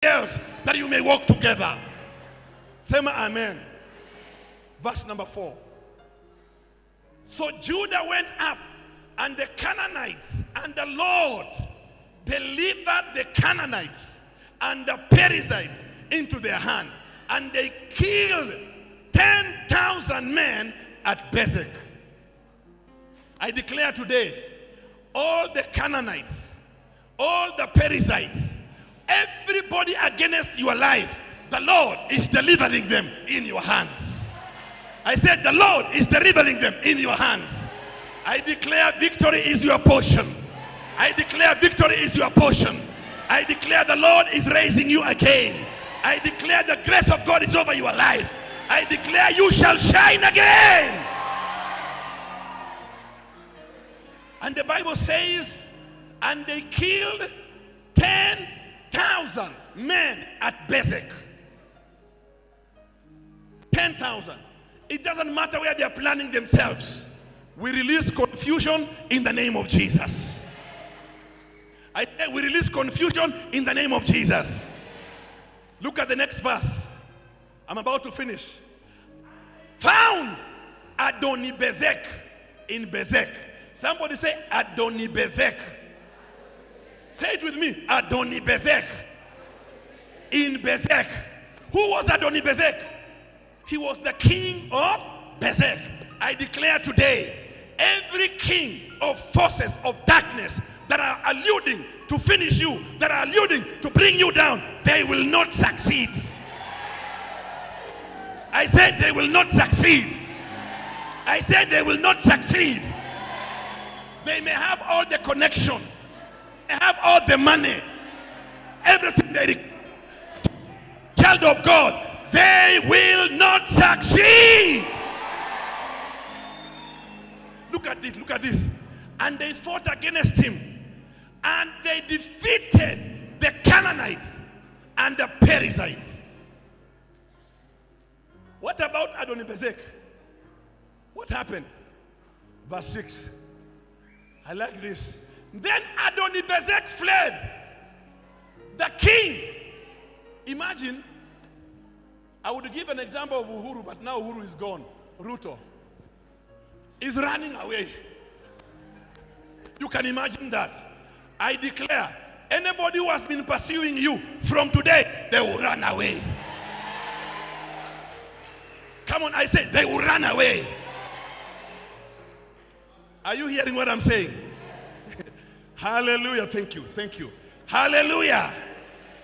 else that you may walk together. Say amen. Verse number 4. So Judah went up, and the Canaanites, and the Lord delivered the Canaanites and the Perizzites into their hand, and they killed 10,000 men at Bezek. I declare today, all the Canaanites, all the Perizzites, everybody against your life, the Lord is delivering them in your hands. I said the Lord is delivering them in your hands. I declare victory is your portion. I declare victory is your portion. I declare the Lord is raising you again. I declare the grace of God is over your life. I declare you shall shine again. And the Bible says, and they killed 10,000 men at Bezek. 10,000. It doesn't matter where they are planning themselves. We release confusion in the name of Jesus. I say we release confusion in the name of Jesus. Look at the next verse. I'm about to finish. Found Adoni-Bezek in Bezek. Somebody say Adoni-Bezek. Say it with me. Adoni-Bezek. In Bezek. Who was Adoni-Bezek? He was the king of Bezek. I declare today, every king of forces of darkness that are alluding to finish you, that are alluding to bring you down, they will not succeed. I said they will not succeed. I said they will not succeed. They may have all the connection, they have all the money, everything they require. Child of God, they will not succeed. Look at this, look at this. And they fought against him, and they defeated the Canaanites and the Perizzites. What about Adoni-Bezek? What happened? Verse 6. I like this. Then Adoni-Bezek fled. The king. Imagine, I would give an example of Uhuru, but now Uhuru is gone. Ruto is running away. You can imagine that. I declare, anybody who has been pursuing you from today, they will run away. Come on, I said they will run away. Are you hearing what I'm saying? Hallelujah. Thank you. Thank you. Hallelujah.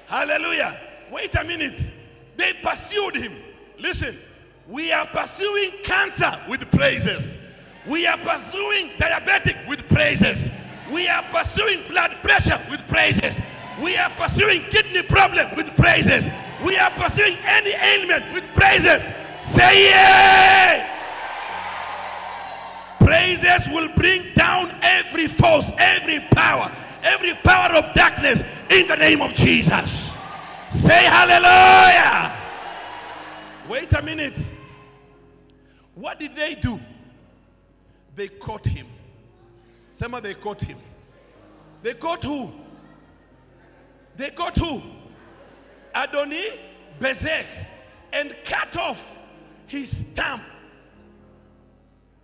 Hallelujah. Wait a minute. They pursued him. Listen, we are pursuing cancer with praises. We are pursuing diabetic with praises. We are pursuing blood pressure with praises. We are pursuing kidney problem with praises. We are pursuing any ailment with praises. Say yeah! Praises will bring down every force, every power of darkness in the name of Jesus. Say hallelujah. Wait a minute. What did they do? They caught him. Somebody, they caught him. They caught who? They caught who? Adoni-Bezek, and cut off his stamp.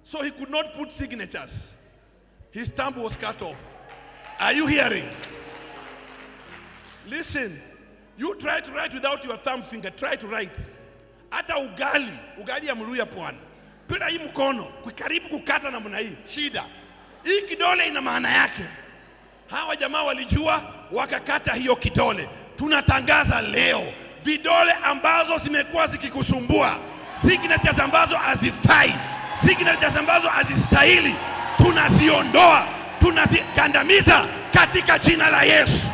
So he could not put signatures. His stamp was cut off. Are you hearing? Listen, you try to write without your thumb finger. Try to write. Hata ugali ya Mluya pwani. Pita hii mkono, kukaribu kukata na mna hii. Shida. Hii kidole ina maana yake. Hawa jamaa walijua, wakakata hiyo kidole. Tunatangaza leo, vidole ambazo zimekuwa zikikusumbua, signatures ambazo hazifai, signatures ambazo hazistahili, tunaziondoa, tunazikandamiza katika jina la Yesu.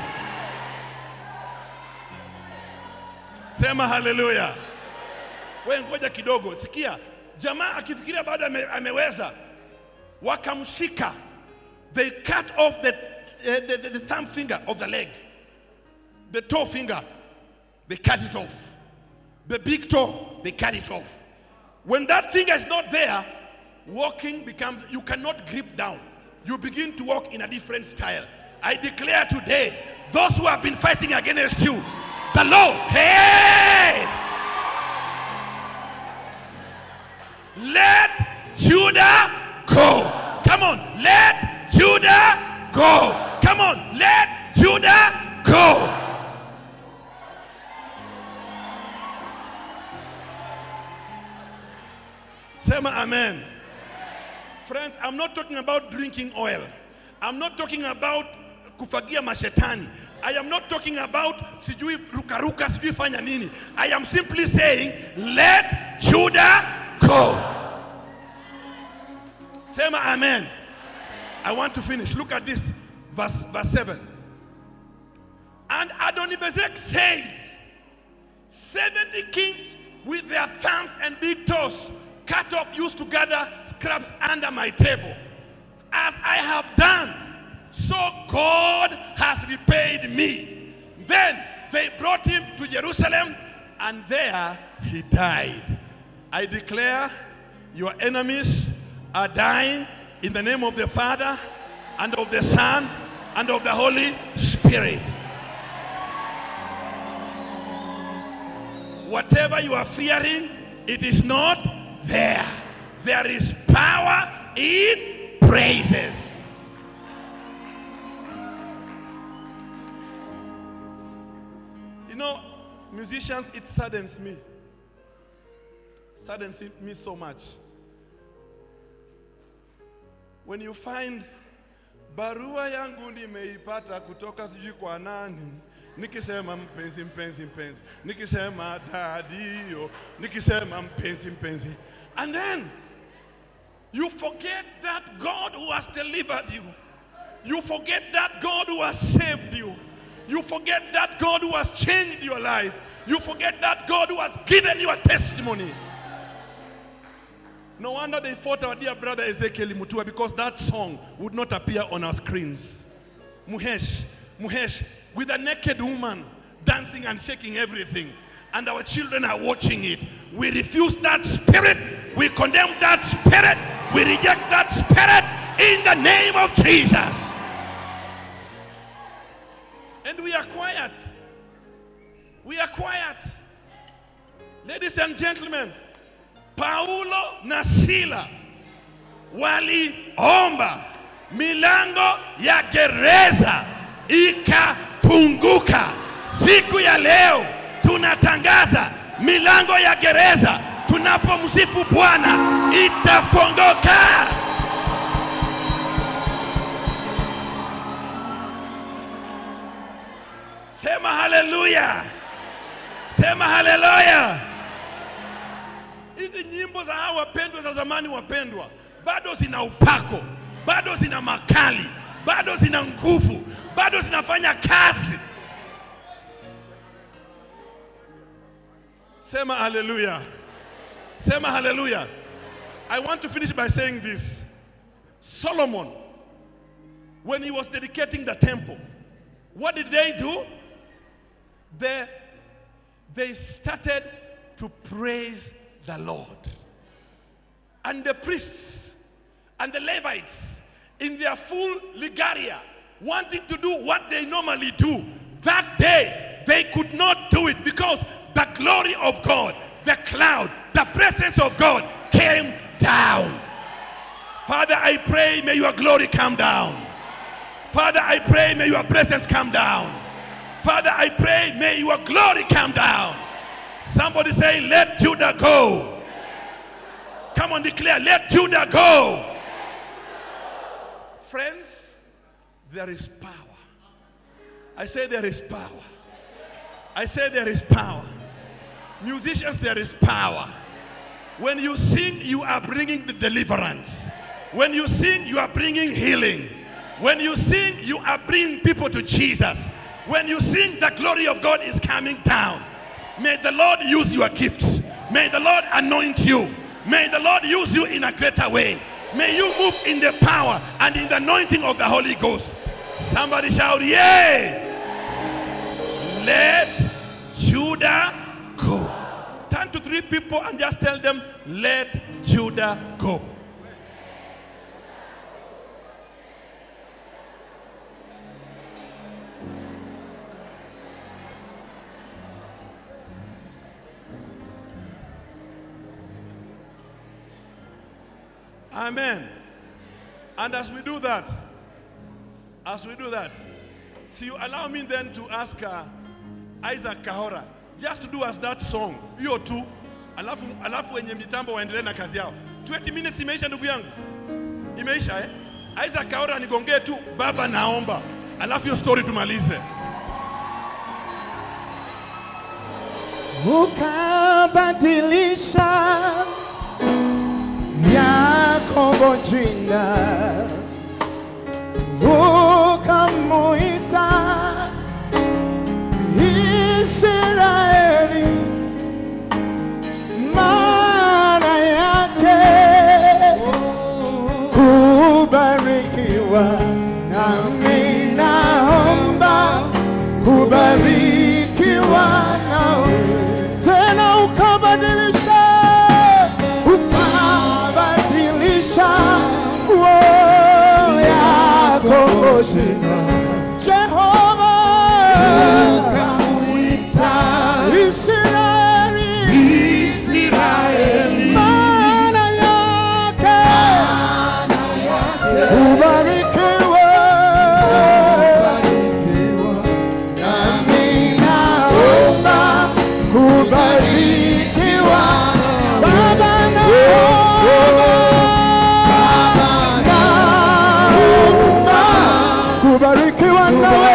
Sema haleluya. Wewe ngoja kidogo, sikia. Jamaa akifikiria baada ameweza, wakamshika. They cut off the thumb finger of the leg. The toe finger, they cut it off. The big toe, they cut it off. When that finger is not there, walking becomes, you cannot grip down. You begin to walk in a different style. I declare today, those who have been fighting against you, the Lord. Hey! Let Judah go. Come on, let Judah go. Come on, let Judah go. Say amen. Friends, I'm not talking about drinking oil. I'm not talking about kufagia mashetani. I am not talking about sijui rukaruka, sijui fanya nini. I am simply saying, let Judah go. Say amen. I want to finish. Look at this. Verse 7. And Adonibezek said, 70 kings with their thumbs and big toes cut off used to gather scraps under my table. As I have done, so God has repaid me. Then they brought him to Jerusalem, and there he died. I declare your enemies are dying in the name of the Father, and of the Son, and of the Holy Spirit. Whatever you are fearing, it is not there. There is power in praises. You know, musicians, it saddens me. Saddens me so much. When you find barua yangu nimeipata kutoka sijui kwa nani, nikisema mpenzi mpenzi mpenzi, nikisema dadio, nikisema mpenzi mpenzi, and then you forget that God who has delivered you. You forget that God who has saved you. You forget that God who has changed your life. You forget that God who has given you a testimony. No wonder they fought our dear brother Ezekiel Mutua, because that song would not appear on our screens. Muhesh, with a naked woman dancing and shaking everything, and our children are watching it. We refuse that spirit. We condemn that spirit. We reject that spirit in the name of Jesus. And we are quiet. We are quiet. Ladies and gentlemen, Paulo na Sila waliomba, milango ya gereza ikafunguka. Siku ya leo tunatangaza milango ya gereza tunapomsifu Bwana itafunguka. Sema haleluya. Sema haleluya. Hizi nyimbo za hawa wapendwa za zamani, wapendwa, bado zina upako, bado zina makali, bado zina nguvu, bado zinafanya kazi. Sema haleluya. Sema haleluya. I want to finish by saying this. Solomon, when he was dedicating the temple, what did they do? They started to praise the Lord. And the priests and the Levites, in their full regalia, wanting to do what they normally do, that day they could not do it, because the glory of God, the cloud, the presence of God came down. Father, I pray, may your glory come down. Father, I pray, may your presence come down. Father, I pray, may your glory come down. Somebody say, let Judah go. Come on, declare, let Judah go. Friends, there is power. I say there is power. I say there is power. Musicians, there is power. When you sing, you are bringing the deliverance. When you sing, you are bringing healing. When you sing, you are bringing people to Jesus. When you sing, the glory of God is coming down. May the Lord use your gifts. May the Lord anoint you. May the Lord use you in a greater way. May you move in the power and in the anointing of the Holy Ghost. Somebody shout, yay! Let Judah go. Turn to 3 people and just tell them, let Judah go. Amen. And as we do that, so you allow me then to ask Isaac Kahora just to do us that song. Hiyo tu. Alafu wenye mitambo waendelee na kazi yao. 20 minutes imeisha ndugu yangu. Imeisha eh? Isaac Kahora nigongee tu baba naomba. Alafu hiyo story tumalize. Ukabadilisha Yakobo jina, ukamuita Israeli, maana yake kubarikiwa. Nami naomba kubarikiwa nawe. Tena ukabadilisha Yakobo jina, Jehova ukamuita Israeli, maana yake kubarikiwa. Nami naomba kubarikiwa. Baba kubarikiwa nawe,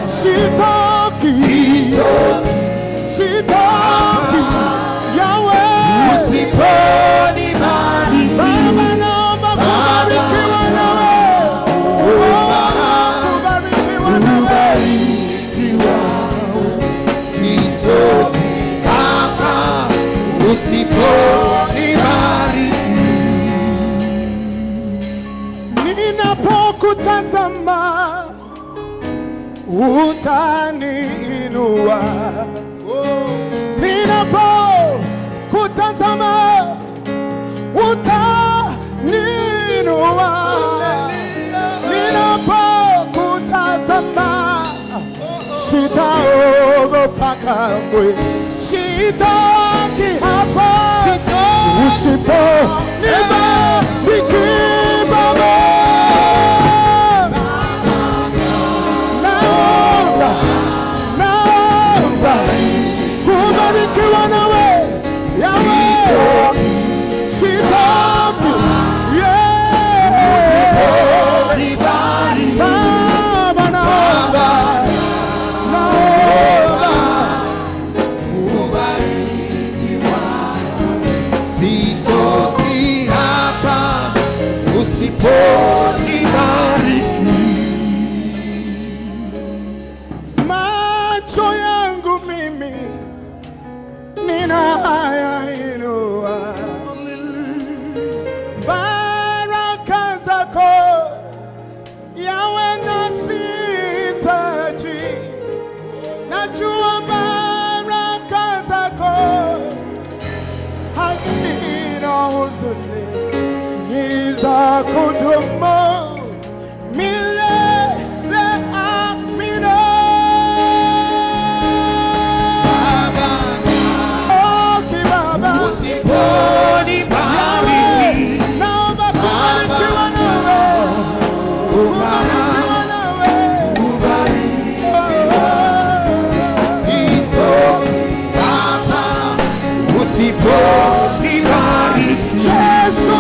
sitoki yawe usiponibariki. Baba naomba kubarikiwa nawe, kubarikiwa nawe, sitoki kama usiponibariki. Ninapokutazama utaniinua, ninapokutazama utaniinua, ninapokutazama sitaogopa kamwe, sitoki hapa usiponibariki. Baba kubarikiwa nawe, yawe sitoki, Baba naomba kubarikiwa, sitoki hapa usiponibariki. Macho yangu mimi ninayainua, baraka zako yawe nasihitaji. Najua baraka zako hazina huzuni, ni za kudumu milele. Amina. Yesu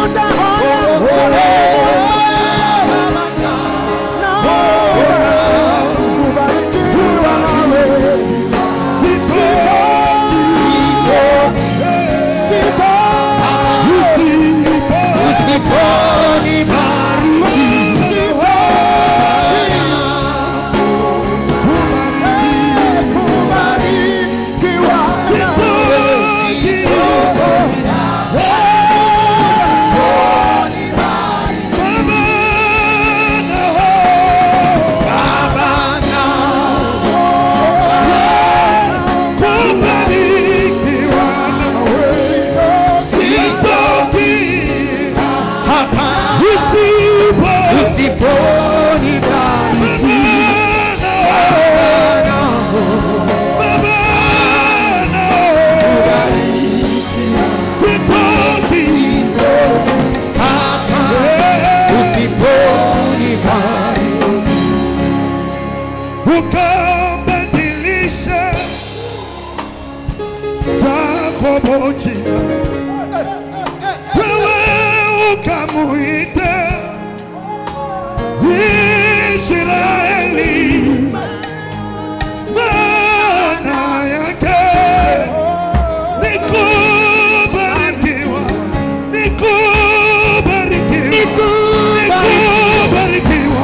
Jina wewe ukamuita Israeli, maana yake ni kubarikiwa, ni kubarikiwa, ni kubarikiwa.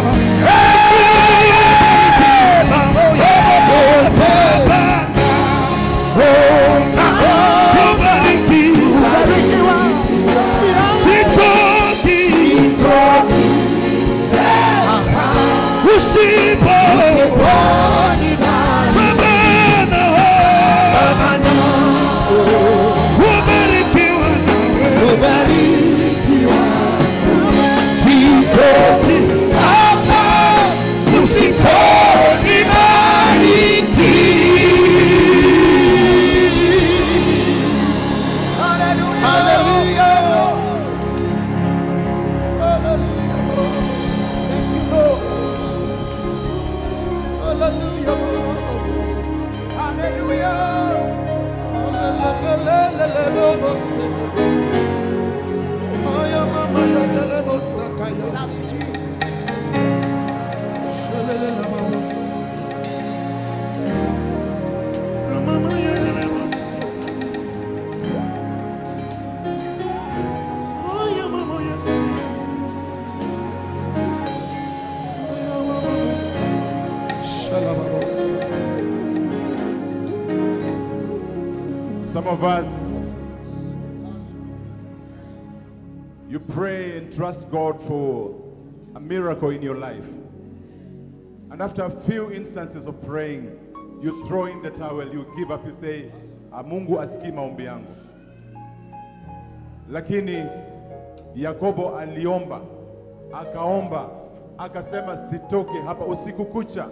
Some of us, you pray and trust God for a miracle in your life. And after a few instances of praying, you throw in the towel, you give up, you say, Mungu asikii maombi yangu. Lakini Yakobo aliomba, akaomba, akasema sitoke hapa usiku kucha.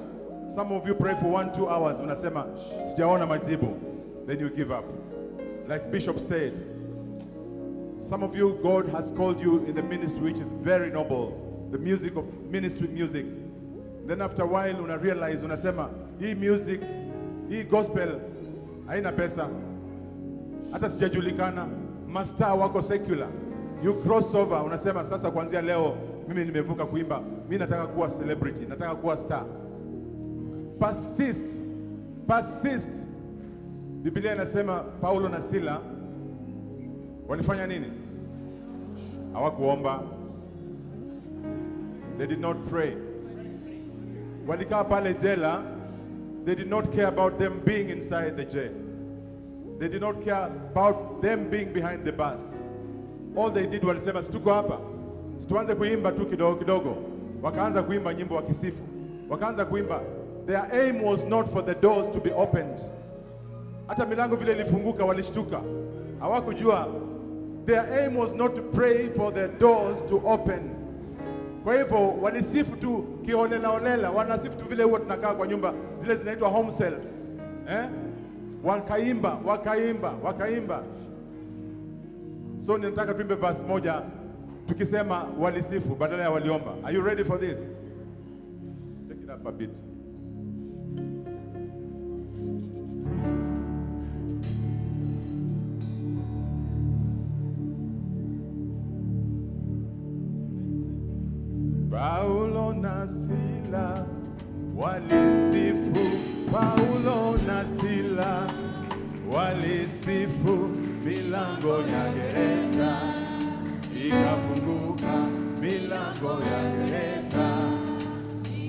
Some of you pray for 1-2 hours, unasema sijaona majibu. Then you give up. Like Bishop said, some of you, God has called you in the ministry which is very noble, the music of ministry music. Then after a while, una realize, unasema, hii music, hii gospel, haina pesa. Hata sijajulikana, mastaa wako secular. You cross over, unasema, sasa kuanzia leo, mimi nimevuka kuimba, mimi nataka kuwa celebrity, nataka kuwa star. Persist, persist. Biblia inasema Paulo na Sila walifanya nini? Hawakuomba. They did not pray. Walikaa pale jela, they did not care about them being inside the jail. They did not care about them being behind the bars. All they did walisema situko hapa, situanze kuimba tu kidogo kidogo. Wakaanza kuimba nyimbo wa kisifu. Wakaanza kuimba. Their aim was not for the doors to be opened. Hata milango vile ilifunguka walishtuka. Hawakujua. Their aim was not to pray for the doors to open. Kwa hivyo walisifu tu kiholela holela, wanasifu tu vile huwa tunakaa kwa nyumba zile zinaitwa home cells. Wakaimba, wakaimba, wakaimba. So ninataka tuimbe verse moja tukisema walisifu badala ya waliomba. Are you ready for this? Take it up a bit. Paulo na Sila walisifu, Paulo na Sila walisifu, milango ya gereza ikafunguka, milango ya gereza.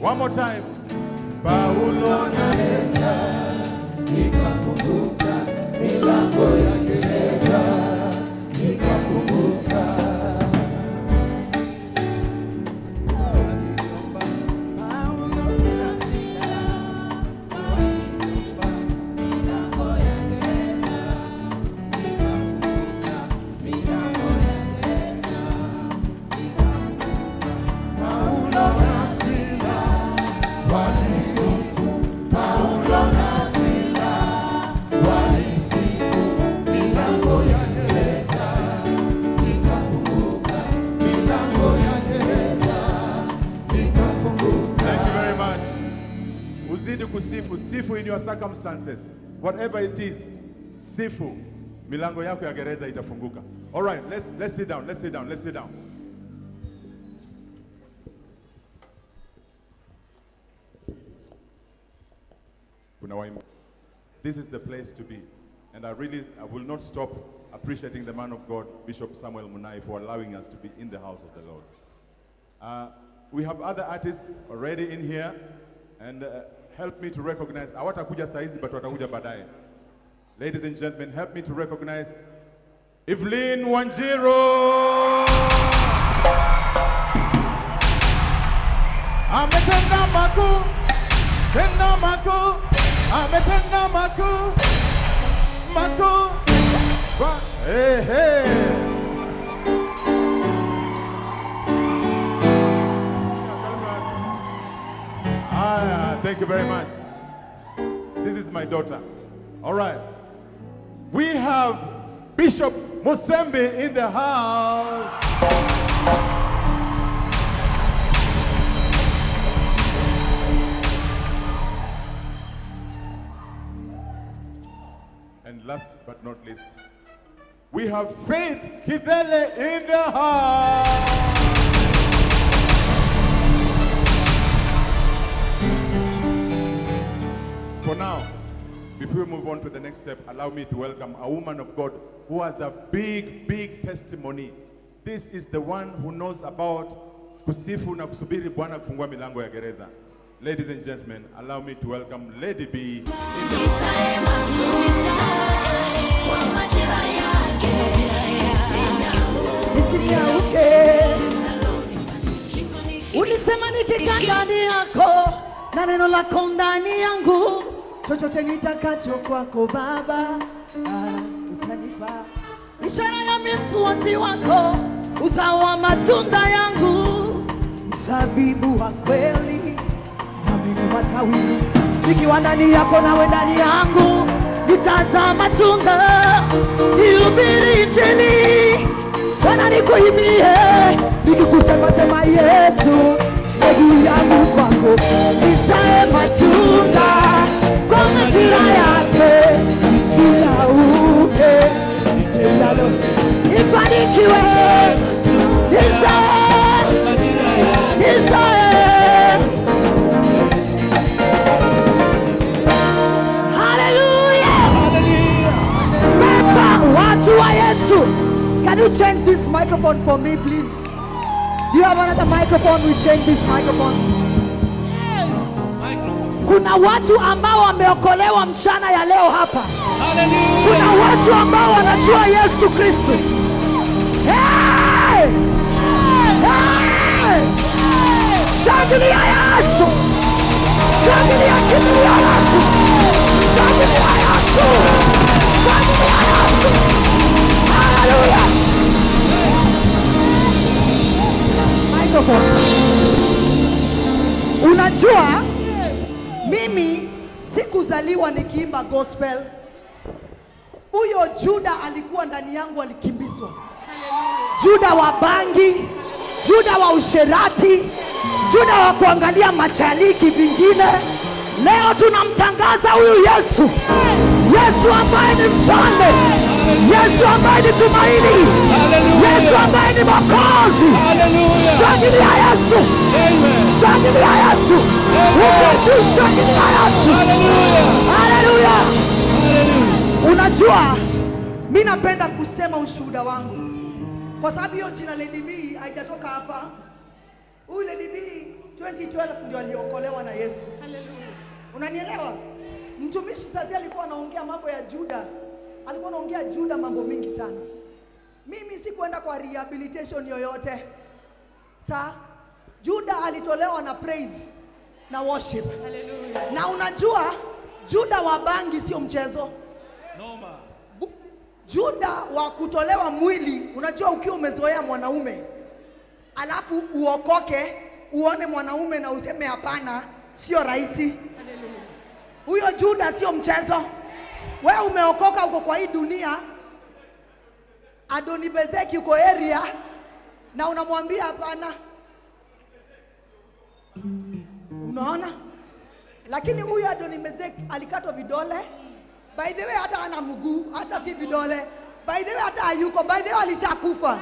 One more time. Paulo na Sila ikafunguka, milango ya gereza ikafunguka. Sifu in your circumstances, whatever it is, sifu. Milango yako ya gereza itafunguka. All right, let's sit down. Let's sit down. This is the place to be. And I will not stop appreciating the man of God, Bishop Samuel Munai, for allowing us to be in the house of the Lord. We have other artists already in here, and help me to recognize, hawatakuja saizi but watakuja baadaye. Ladies and gentlemen, help me to recognize Evelyn Wanjiro. Ametenda makuu, tenda makuu, ametenda makuu, makuu. Hey, hey. Thank you very much. This is my daughter. All right. We have Bishop Musembi in the house. And last but not least, we have Faith Kivele in the house. For now, before we move on to the next step, allow me to welcome a woman of God who has a big testimony. This is the one who knows about kusifu na kusubiri Bwana kufungua milango ya gereza. Ladies and gentlemen, allow me to welcome Lady B. Ulisema nikikaa ndani yako na neno lako ndani yangu, chochote nitakacho kwako Baba utanipa. Ishara ya mfuasi wako, uzao wa matunda yangu, mzabibu wa kweli nami ni matawi. Nikiwa ndani yako nawe ndani yangu, nitazaa matunda, nihubiri Injili, Bwana nikuimbie, nikikusema sema Yesu, mbegu yangu kwako nizae matunda kwa majira yake, nisilauke, nitendalo nifanikiwe, nizae. Hallelujah. Watu wa Yesu, can you change this microphone for me please? Do you have another microphone? We change this microphone. Kuna watu ambao wameokolewa mchana ya leo hapa. Kuna watu ambao wanajua Yesu Kristo. Hey! Hey! Shangilia Yesu! Shangilia kimya Yesu! Shangilia Yesu! Shangilia Yesu! Hallelujah! Unajua mimi sikuzaliwa nikiimba gospel. Huyo Juda alikuwa ndani yangu, alikimbizwa. Juda wa bangi, Juda wa usherati, Juda wa kuangalia machaliki vingine. Leo tunamtangaza huyu Yesu. Yesu ambaye ni mfalme, Yesu ambaye ni tumaini, Yesu ambaye ni mwokozi. Shangilia Yesu, shangilia Yesu, shangilia Yesu. Haleluya. Unajua mimi napenda kusema ushuhuda wangu, kwa sababu hiyo jina Lady B haijatoka hapa. Huyu Lady B 2012 ndio aliokolewa na Yesu. Haleluya. Unanielewa? Mtumishi sasa alikuwa anaongea mambo ya Juda. Alikuwa anaongea Juda mambo mingi sana. Mimi sikuenda kwa rehabilitation yoyote. Juda alitolewa na praise na worship. Hallelujah. Na unajua Juda wa bangi sio mchezo. Noma. Juda wa kutolewa mwili, unajua ukiwa umezoea mwanaume alafu uokoke uone mwanaume na useme hapana, sio rahisi. Huyo Juda sio mchezo. Wewe umeokoka uko kwa hii dunia, Adonibezeki uko area na unamwambia hapana. Unaona? Lakini huyo Adonibezeki alikatwa vidole. By the way hata ana mguu, hata si vidole. By the way hata hayuko, by the way alishakufa.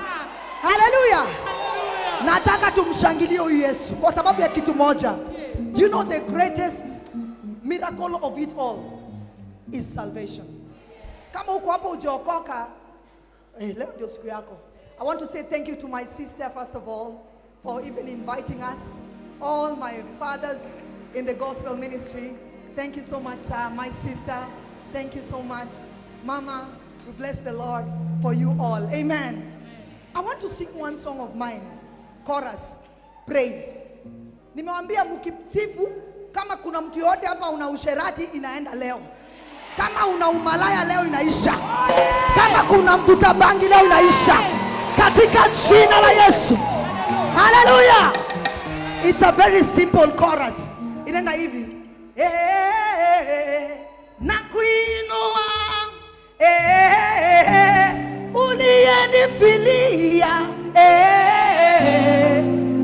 Hallelujah. Nataka tumshangilie huyu Yesu kwa sababu ya kitu moja. Do you know the greatest miracle of it all is salvation? Kama uko hapo hujaokoka, leo ndio siku yako. I want to say thank you to my sister first of all for even inviting us. All my fathers in the gospel ministry, thank you so much, sir. My sister, thank you so much. Mama, we bless the Lord for you all. Amen. I want to sing one song of mine. Chorus, praise. Nimewambia mkisifu, kama kuna mtu yote hapa una usherati inaenda leo. Kama una umalaya leo inaisha. Kama kuna mvuta bangi leo inaisha. Katika jina la Yesu. Hallelujah. It's a very simple chorus. Inaenda hivi. Nakuinua. Uliyenifilia.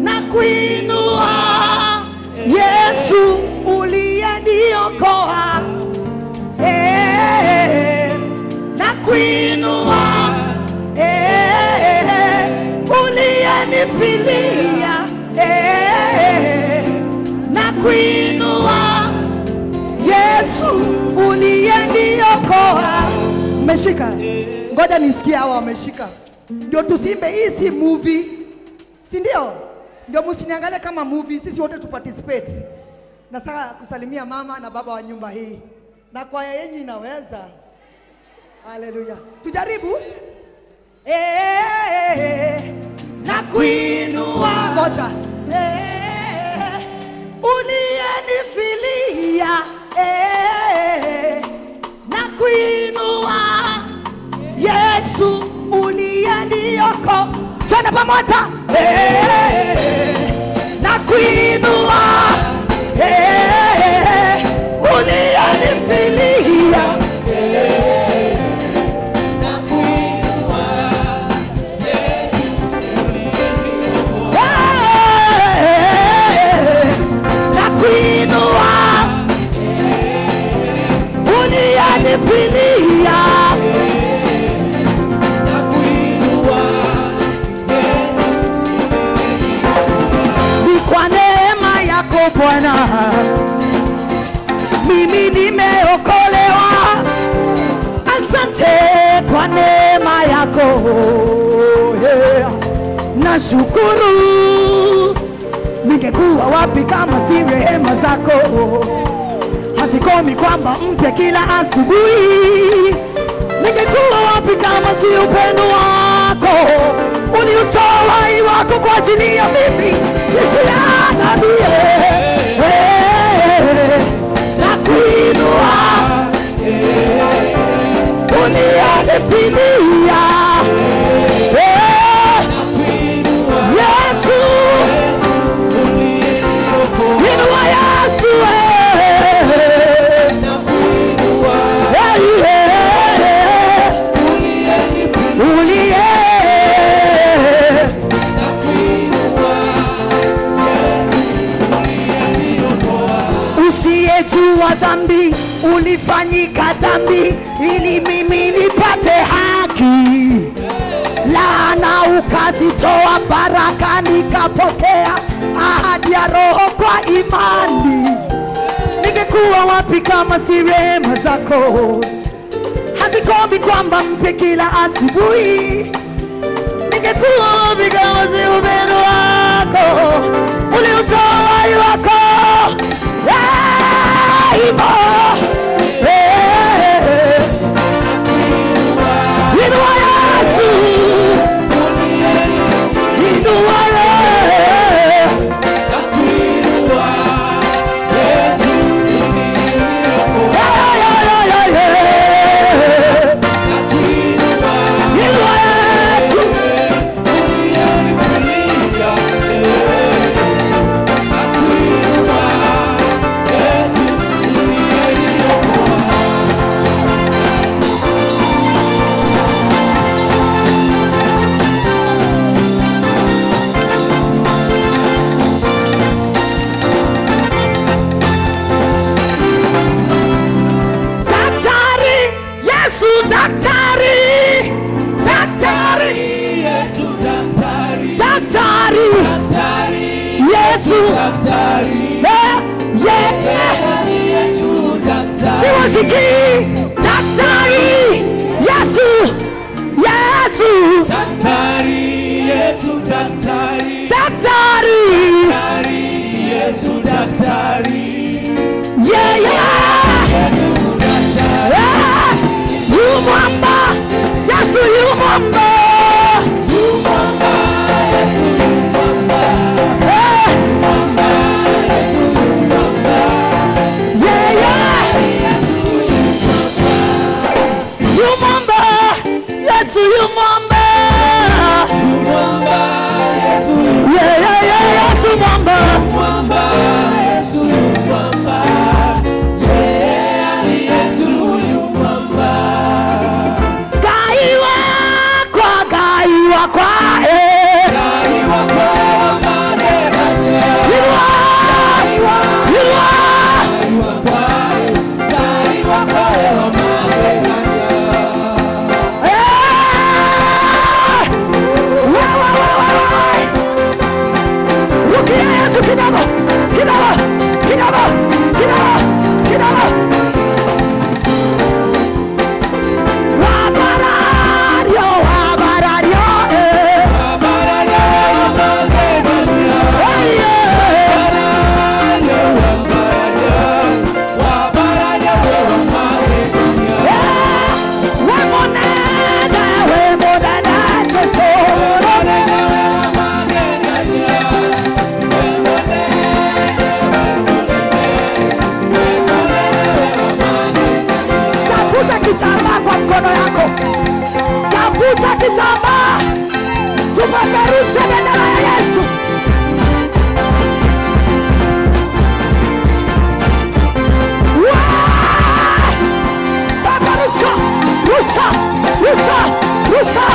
Nakuinua. Yesu uliyeniokoa. Nakuinua. Uliyenifilia. Nakuinua. Yesu uliyeniokoa. Umeshika? Ngoja nisikie hao wameshika. Ndio tusimbe, hii si movie. Si ndio? Ndio msiniangalie kama movie, sisi wote tu participate. Na sasa kusalimia mama na baba wa nyumba hii. Na kwaya yenu inaweza. Haleluya. Tujaribu. Nakuinua. Ngoja. Uliyenifilia. Nakuinua. Yesu uliyeniokoa. Twende pamoja. Nakuinua. Uliyenifilia. Ni kwa neema yako Bwana mimi nimeokolewa. Asante kwa neema yako, nashukuru. Ningekuwa wapi kama si rehema zako? Hazikomi kwamba mpya kila asubuhi. Ningekuwa wapi kama si upendo wako? Uliutoa uhai wako kwa ajili ya mimi nisiangamie. Nakuinua. Uliyenifilia. Yesu. Inua Yesu. Usiyejua dhambi ulifanyika dhambi ili mimi nipate haki. Laana ukazitoa, baraka nikapokea, ahadi ya Roho kwa imani. Ningekuwa wapi kama si rehema zako? Hazikomi kwamba mpe kila asubuhi. Ningekuwa wapi kama si upendo wako? Uliutoa uhai wako. Inua Yesu. Inua daktari, Yesu. Siwasikii daktari Yesu. Yesu daktari, Yesu daktari, daktari Yesu daktari, yeah yeah, you mwamba Yesu, you mwamba, you mwamba Yesu, you mwamba, mwamba Yesu, you mwamba, yeah yeah, you mwamba Yesu, you mwamba, you mwamba Yesu, yeah yeah yeah, Yesu mwamba, mwamba Yesu, mwamba, yeah Yesu, you mwamba. Gaiwa kwa gaiwa kwa gaiwa kwa maneno Yilwa Yilwa gaiwa kwa maneno Yesu kidogo kidogo kidogo kidogo kidogo wabarario wabarario wabarario wabarario wabarario wemonene Yesu kitambaa kwa mkono yako, tafuta kitambaa, tupeperushe bendera ya Yesu. Peperusha, rusha, rusha, rusha,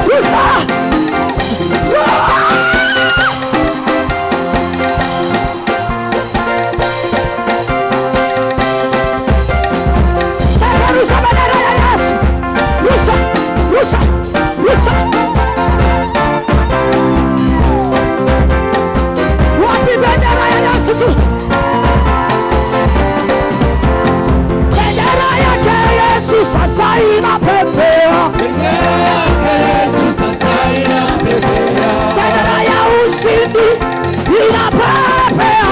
rusha. Wapi bendera ya Yesu tu? Bendera yake Yesu sasa inapepea. Bendera yake Yesu sasa inapepea. Bendera ya ushindi inapepea.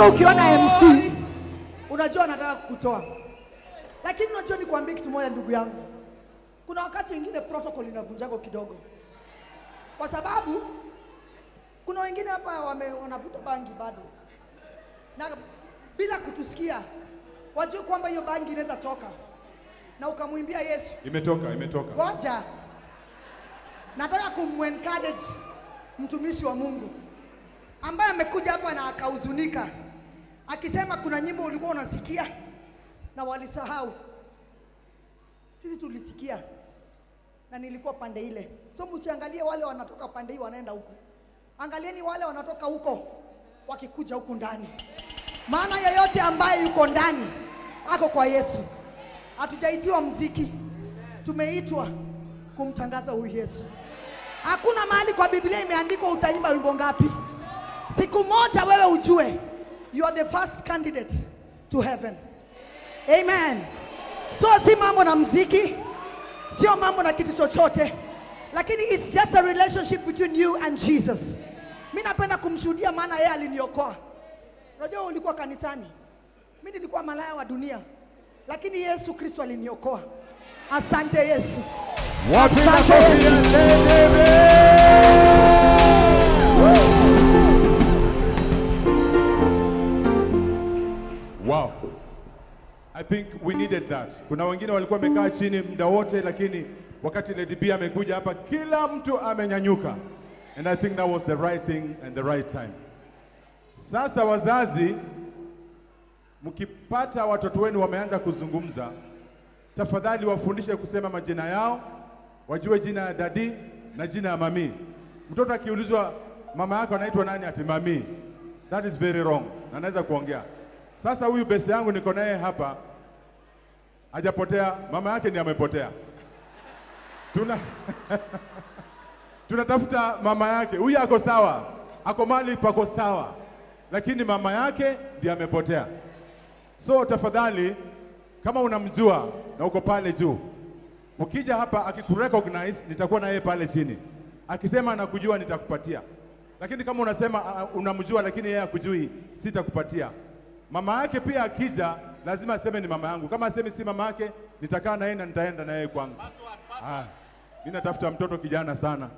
Ukiona MC unajua anataka kukutoa, lakini unajua nikwambie kitu moja ndugu yangu, kuna wakati wengine protocol inavunjako kidogo, kwa sababu kuna wengine hapa wanavuta bangi bado na bila kutusikia, wajue kwamba hiyo bangi inaweza toka na ukamwimbia Yesu imetoka. Ngoja, nataka kumencourage mtumishi wa Mungu ambaye amekuja hapa na akahuzunika akisema kuna nyimbo ulikuwa unasikia na walisahau. Sisi tulisikia na nilikuwa pande ile. So msiangalie wale wanatoka pande hii wanaenda huko, angalieni wale wanatoka huko wakikuja huku ndani, maana yeyote ambaye yuko ndani ako kwa Yesu. Hatujaitiwa mziki, tumeitwa kumtangaza huyu Yesu. Hakuna mahali kwa Biblia imeandikwa utaimba wimbo ngapi. Siku moja wewe ujue you are the first candidate to heaven. Amen. So si mambo na mziki, sio mambo na kitu chochote, lakini it's just a relationship between you and Jesus. Mimi napenda kumshuhudia maana yeye aliniokoa. Unajua ulikuwa kanisani. Mimi nilikuwa malaya wa dunia. Lakini Yesu Kristo aliniokoa. Asante Yesu. Asante Yesu. Wow. I think we needed that. Kuna wengine walikuwa wamekaa chini muda wote, lakini wakati Lady B amekuja hapa kila mtu amenyanyuka. And I think that was the right thing and the right time. Sasa wazazi, mkipata watoto wenu wameanza kuzungumza, tafadhali wafundishe kusema majina yao, wajue jina ya dadi na jina ya mami. Mtoto akiulizwa mama yako anaitwa nani, ati mami, that is very wrong. Na anaweza kuongea. Sasa huyu besi yangu niko naye hapa, hajapotea, mama yake ndiye amepotea. Tunatafuta mama yake. Huyu ako sawa, ako mali pako sawa, lakini mama yake ndiye amepotea. So tafadhali, kama unamjua na uko pale juu, ukija hapa akikurecognize, nitakuwa na yeye pale chini. Akisema anakujua nitakupatia. Lakini kama unasema unamjua lakini yeye hakujui, sitakupatia. Mama yake pia akija lazima aseme ni mama yangu. Kama aseme si mama yake, nitakaa na yeye na nitaenda na yeye kwangu. Mimi natafuta mtoto kijana sana.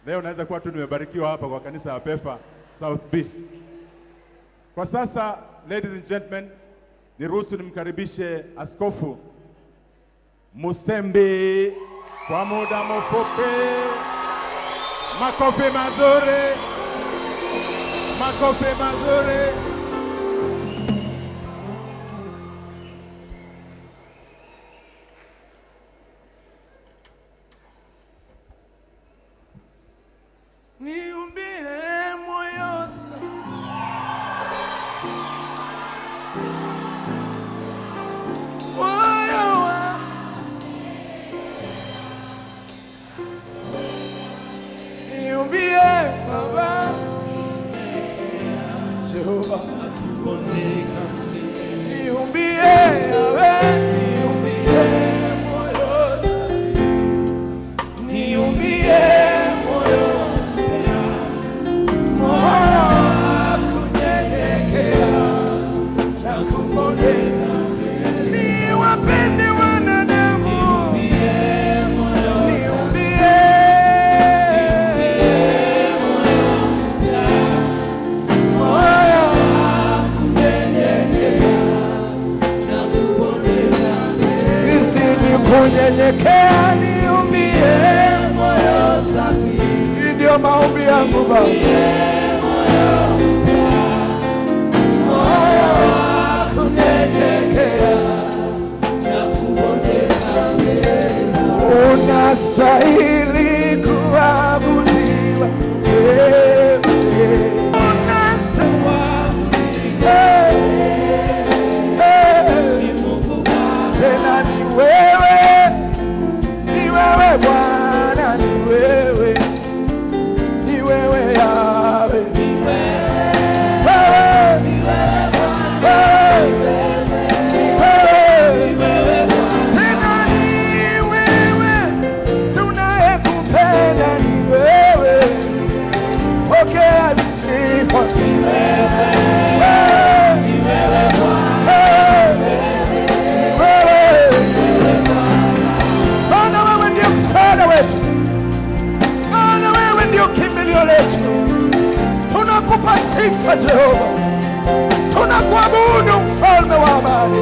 Leo naweza kuwa tu nimebarikiwa hapa kwa kanisa la Pefa South B. Kwa sasa, ladies and gentlemen, niruhusu nimkaribishe Askofu Musembi kwa muda mfupi. Makofi mazuri. Makofi mazuri. Niumbie moyo niumbie Baba Jehova, niumbie Yahweh, niumbie moyo niumbie kunyenyekea, niumbie moyo safi. Ndio maombi yangu Baba. Moyo kunyenyekea na kuonekana wewe. Unastahili kuabudiwa wewe. Tena ni wewe, ni wewe Bwana, ni wewe, ni wewe Yahweh, ni wewe, ni wewe Bwana, ni wewe, tena ni wewe tunayekupenda, ni wewe, pokea sifa, ni wewe, ni wewe Bwana. Maana wewe ndio kimbilio letu. Tunakupa sifa Jehova, tunakuabudu mfalme wa amani.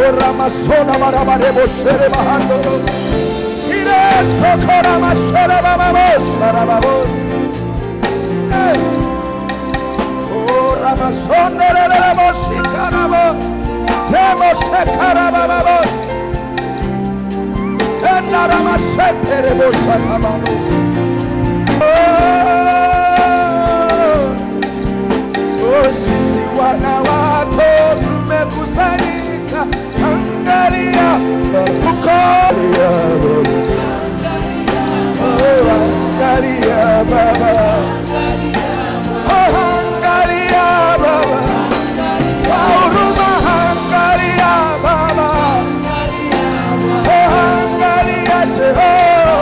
Ora masona marabarebo sere mahando ile sokora masora bababo sarababo. Ora masona lelebo sikarabo lebo sekarababo. Sisi wana wako tumekusanyika, angalia ukolia, angalia Baba, angalia Baba, kwa huruma angalia Baba, angalia Jehova,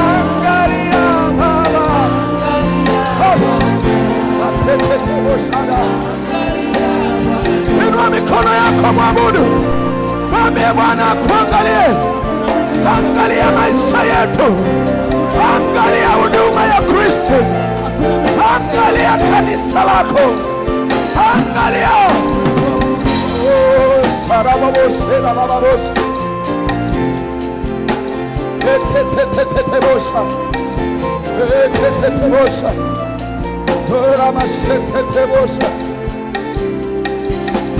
angalia Baba, mwabudu. Mwambie Bwana akuangalie. Angalia maisha yetu. Angalia huduma ya Kristo. Angalia kanisa lako. Angalia. Oh, sarababose la bababose. Etetetetetebosha. Etetetetebosha. Oramashetetebosha.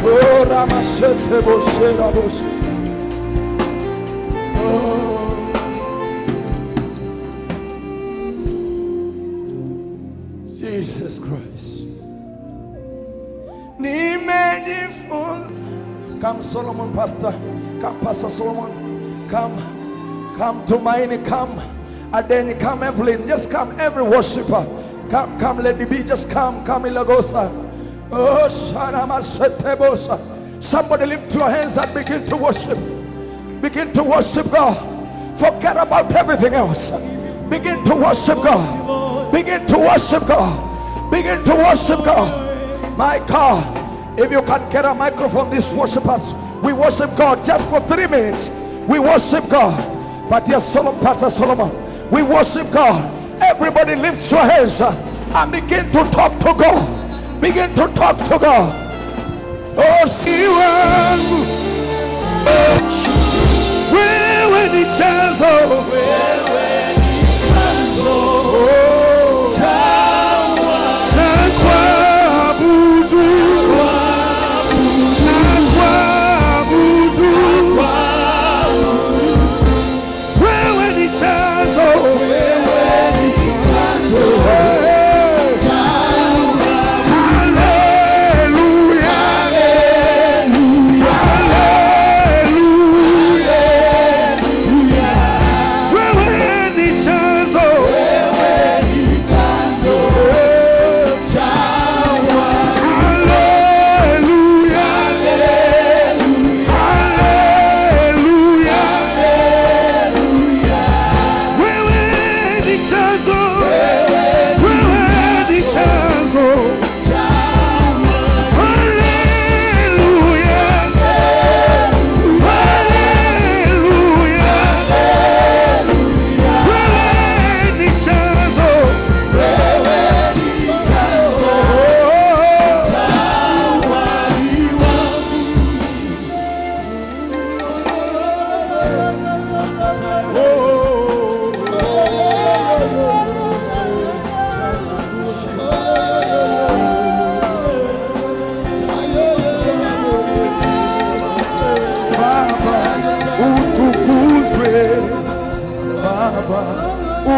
Oramashetebosha rabosha. Jesus Christ. Nimejifunza. Come Solomon, Pastor. Come Pastor Solomon. Come Tumaini. Come Adeni. Come Evelyn. Just come every worshiper. Come Lady B. Just come Ilagosa. Oh Shanama Setebosa. Somebody lift your hands and begin to worship. Begin to worship God. Forget about everything else. Begin to worship God. Begin to worship God. Begin to worship God. My God, if you can get a microphone, these worshipers, we worship God just for 3 minutes. We worship God. But yes, Solomon, Pastor Solomon, we worship God. Everybody lift your hands and begin to talk to God. Begin to talk to God. Oh, see wangu wewe ni chanzo, wewe ni chanzo na kuabudu, wewe ni chanzo,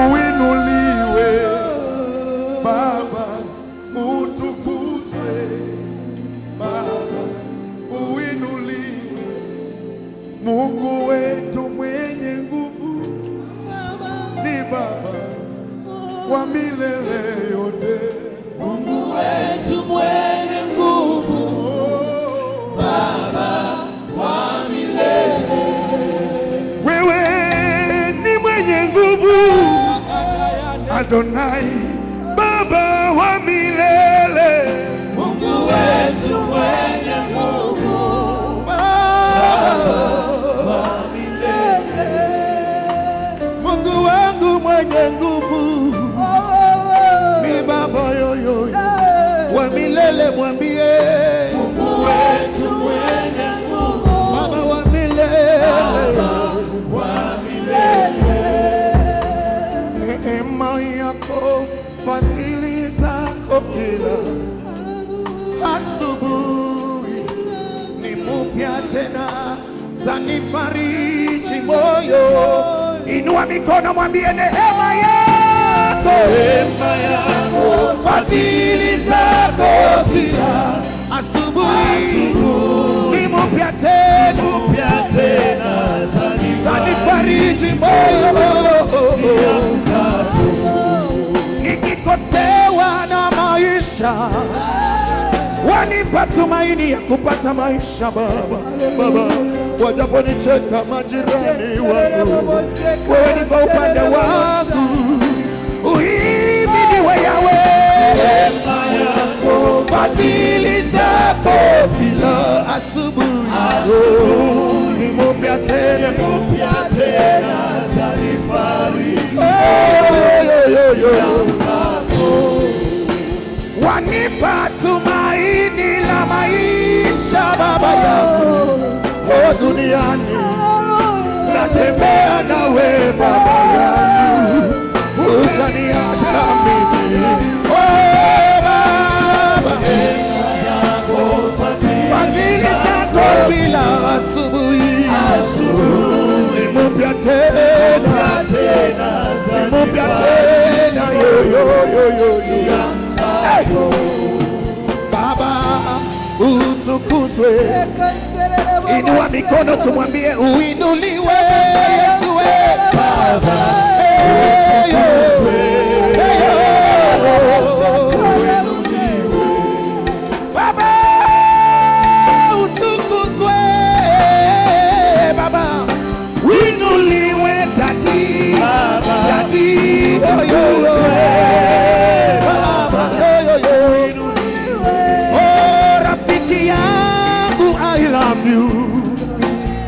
uinuliwe Baba, utukuzwe Baba, uinuliwe Mungu wetu mwenye nguvu, ni Baba wa milele yote. Mungu wetu mwenye nguvu, Baba wa milele. Wewe ni mwenye nguvu, Adonai, Baba wa milele. Mungu wetu mwenye nguvu, Baba wa milele. Mungu wangu mwenye nguvu, ni Baba yoyo wa milele. Mwambie Mungu wetu mwenye nguvu, Baba wa milele, Baba wa milele. Neema yako, fadhili zako kila asubuhi ni mpya tena, zanifariji moyo. Inua mikono, mwambie neema yako, fadhili zako kila asubuhi ni mpya tena, zanifariji moyo. Nikikosewa na maisha, wanipa tumaini ya kupata maisha. Baba, wajaponicheka majirani wangu, wewe ni kwa upande wangu. Uhimidiwe Yawe, neema yako, fadhili zako kila asubuhi asubuhi mpya tena, tanifariji. Wanipa tumaini la maisha Baba yangu, duniani natembea nawe Baba yangu, utaniacha mimi. Baba, fadhili zako kila asubuhi, mpya tena, mpya tena, Baba utukuzwe. Inua mikono tumwambie uinuliwe Yesu Baba utukuzwe. Baba utukuzwe. Baba uinuliwe Daddy, Daddy Baba rafiki yangu, I love you,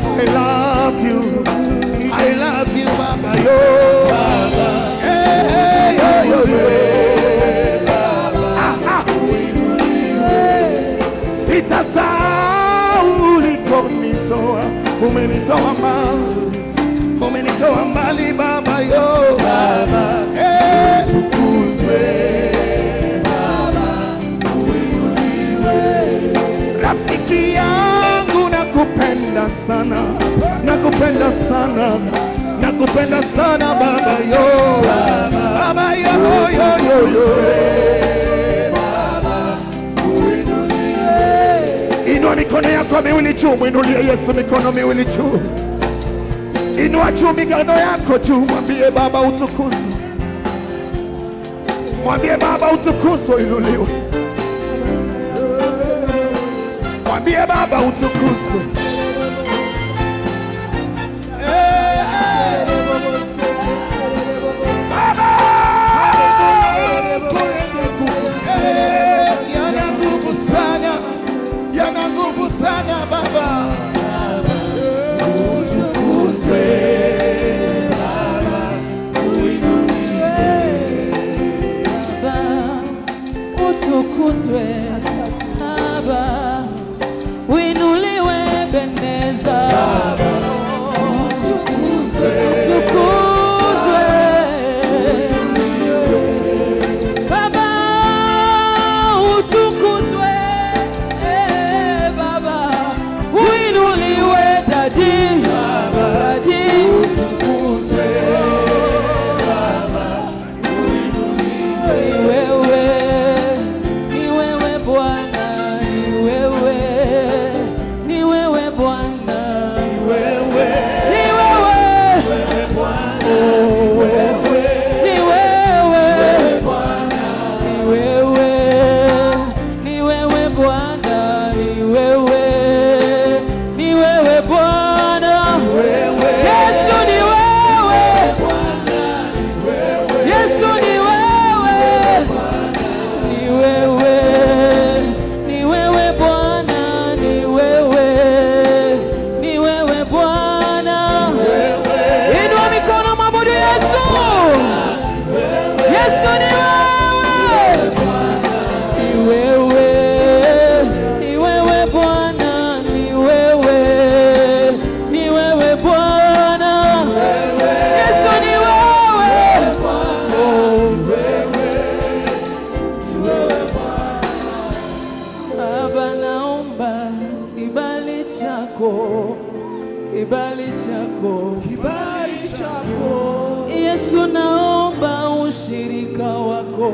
I love you, I love you Baba yo Baba, hey yo yo Baba, sitasahau ulikonitoa, umenitoa mbali Baba yo Baba, tukuzwe rafiki yangu, nakupenda sana, nakupenda sana, nakupenda sana Baba yo Baba yo yo yo yo Baba uinuliwe. Inua mikono yako miwili juu, mwinulie Yesu mikono miwili juu. Inua juu mikono yako juu, mwambie Baba utukuzwe, mwambie Baba utukuzwe, inuliwe. Mwambie Baba utukuzwe. Baba yana nguvu sana, yana nguvu sana Baba utukuzwe. Baba uinuliwe, Baba utukuzwe. Baba uinuliwe Beneza, Baba utukuzwe, utukuzwe. Baba utukuzwe, Baba uinuliwe Daddy, Daddy utukuzwe. Baba uinuliwe, wewe ni wewe Bwana, ni wewe, ni wewe Bwana, ni wewe, ni wewe Bwana, ni wewe Bwana, ni wewe, ni wewe Bwana, ni wewe, ni wewe Bwana, Yesu ni wewe Bwana, Yesu ni wewe, ni wewe, ni wewe Bwana, ni wewe, ni wewe Bwana. Inua mikono mwabudu Yesu. Yesu ni wewe, ni wewe, ni wewe Bwana, ni wewe, ni wewe Bwana. Yesu ni wewe Baba, naomba kibali chako, kibali chako, kibali chako Yesu, naomba ushirika wako,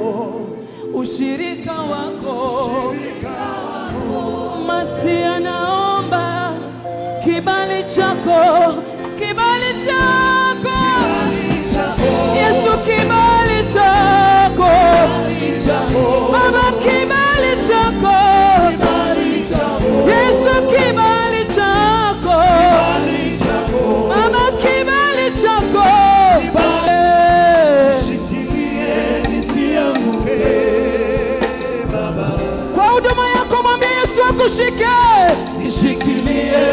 ushirika wako, Masia, naomba kibali chako, kibali chako Yesu, kibali chako Baba, kibali chako Yesu, kibali chako Baba, kibali chako shikilie nisianguke Baba. Kwa huduma yako mwambie Yesu akushike, nishikilie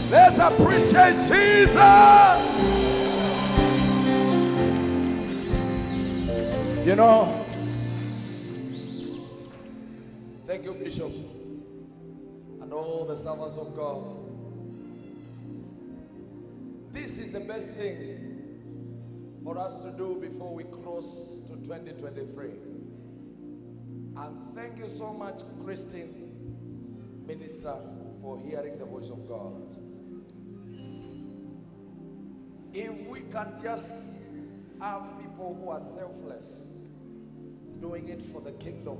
Let's appreciate Jesus. You know, thank you, Bishop, and all the servants of God. This is the best thing for us to do before we cross to 2023. And thank you so much, Christine, Minister, for hearing the voice of God. If we can just have people who are selfless, doing it for the kingdom,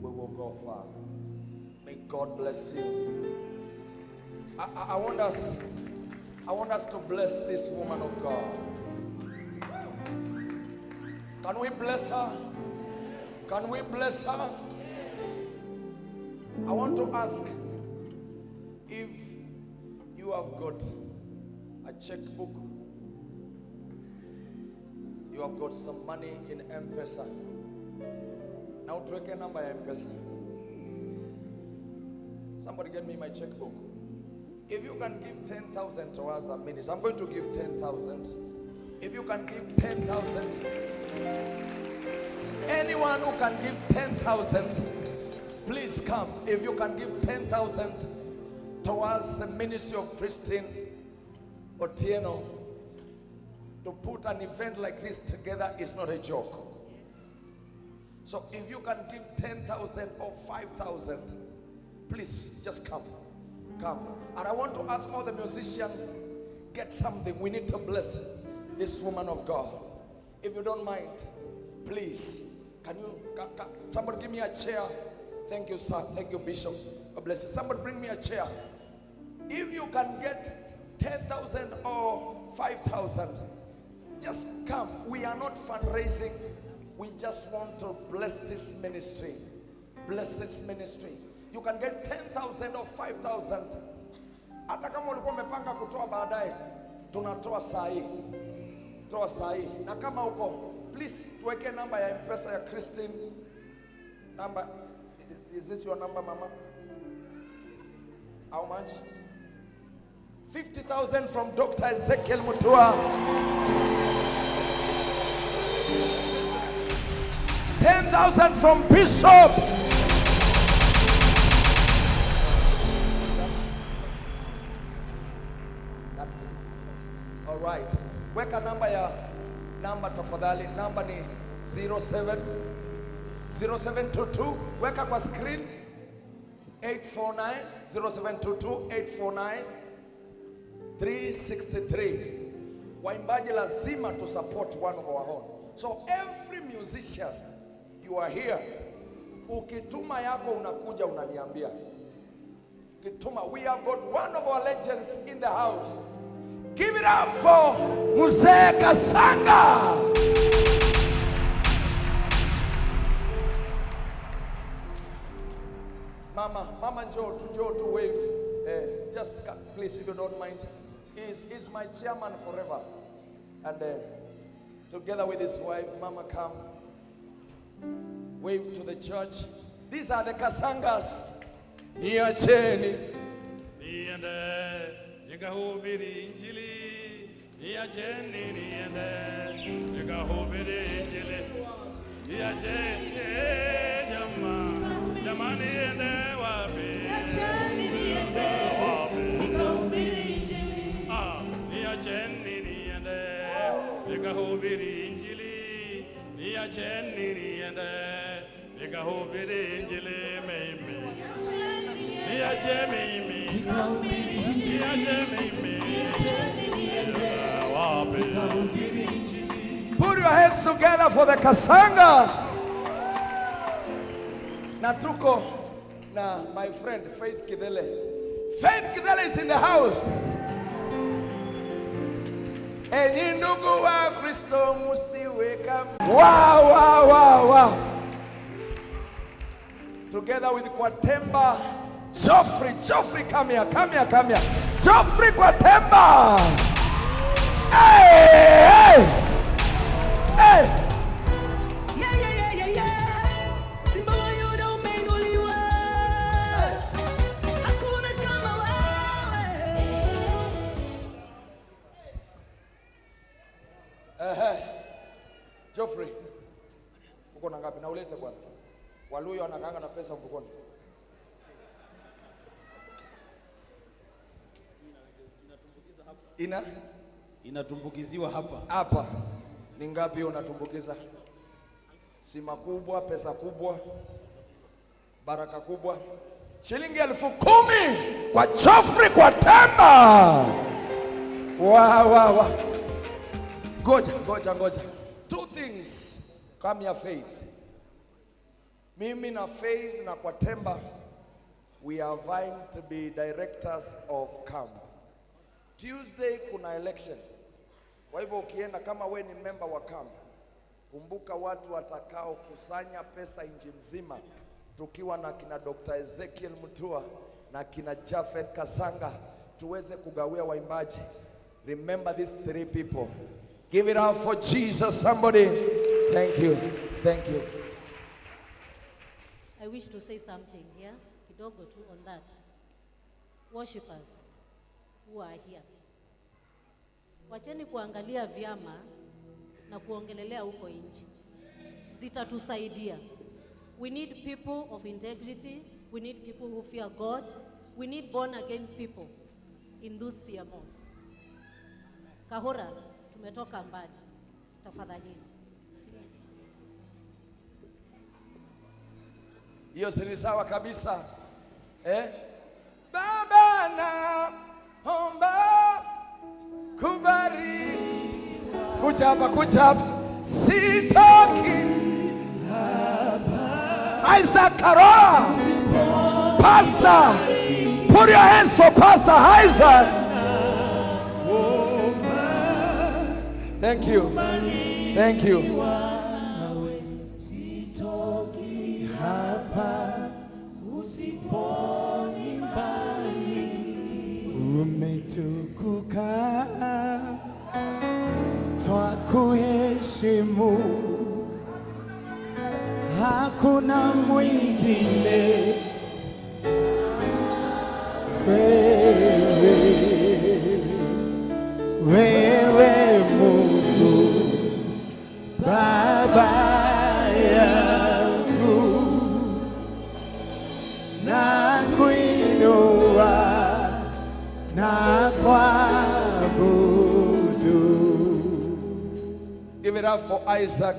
we will go far. May God bless you. I want us to bless this woman of God. Can we bless her? Can we bless her? I want to ask if you have got a checkbook, you have got some money in M-Pesa. Now take a number M-Pesa. Somebody get me my checkbook. If you can give 10,000 towards a ministry, I'm going to give 10,000. If you can give 10,000, anyone who can give 10,000, please come. If you can give 10,000 towards the ministry of Christine Otieno, to put an event like this together is not a joke. So if you can give 10,000 or 5,000, please just come. Come. And I want to ask all the musicians, get something. We need to bless this woman of God. If you don't mind, please, can somebody give me a chair? Thank you, sir. Thank you, Bishop. God bless you. Somebody bring me a chair. If you can get 10,000 or 5,000, just come. We are not fundraising. We just want to bless this ministry. Bless this ministry. You can get 10,000 or 5,000. Hata kama ulikuwa umepanga kutoa baadaye, tunatoa saa hii. Toa saa hii. Na kama uko, please tuweke namba ya M-Pesa ya Christine. Number, is it your number, mama? How much? 50,000 from Dr. Ezekiel Mutua. 10,000 from Bishop. All right. Weka namba tafadhali. Namba ni 0722. Weka kwa screen. 849 0722 849 363. Waimbaji lazima to support one of our own. So every musician, you are here. Ukituma yako unakuja unaniambia. Kituma, we have got one of our legends in the house. Give it up for Mzee Kasanga. Mama Joe to wave. Just please, if you don't mind. He's my chairman forever. And together with his wife, Mama, come. Wave to the church. These are the Kasangas. Niacheni. Niende, nikahubiri injili. Niacheni niende, nikahubiri injili. Niacheni jamani niende wapi? Niacheni niende, nikahubiri injili. Niacheni niende, nikahubiri injili. Niacheni niende, nikahubiri injili mimi. Niacheni mimi, nikahubiri injili. Niacheni mimi, wapi? Put your hands together for the Kasangas. Natuko na my friend Faith Kidele. Faith Kidele is in the house. Enyi ndugu wa Kristo musiwe kama. Wow. Together with Kwatemba, Geoffrey, come here. Geoffrey Kwatemba. Hey. Yeah. Simba wa Yuda umeinuliwa. Hakuna kama wewe. Geoffrey, uko na ngapi? Na ulete bwana. Waluyo anakaanga na pesa mfukoni. Inatumbukiziwa hapa. Hapa. Ni ngapi unatumbukiza? Sima kubwa, pesa kubwa, baraka kubwa. Shilingi 10,000 kwa Geoffrey kwa Temba. Wow. Ngoja. Two things come your faith. Mimi na Faith na kwa Temba, we are vying to be directors of camp. Tuesday kuna election. Kwa hivyo ukienda kama we ni member wa camp, kumbuka watu watakao kusanya pesa nchi mzima, tukiwa na kina Dr. Ezekiel Mutua na kina Jafet Kasanga, tuweze kugawia waimbaji. Remember these 3 people. Give it up for Jesus, somebody. Thank you. I wish to say something here, kidogo tu on that. Worshippers who are here, wacheni kuangalia vyama na kuongelelea huko nje. Zitatusaidia. We need people of integrity. We need people who fear God. We need born again people in those CMOs. Kahora, tumetoka mbali. Tafadhali. Hiyo si sawa kabisa. Baba na omba kubariki. Kuja hapa. Sitoki hapa. Isaac Karola. Pastor. Put your hands for Pastor Isaac. Thank you. Umetukuka, twakuheshimu, hakuna mwingine wewe Mungu Baba yangu, na kuinua na kuabudu. Give it up for Isaac.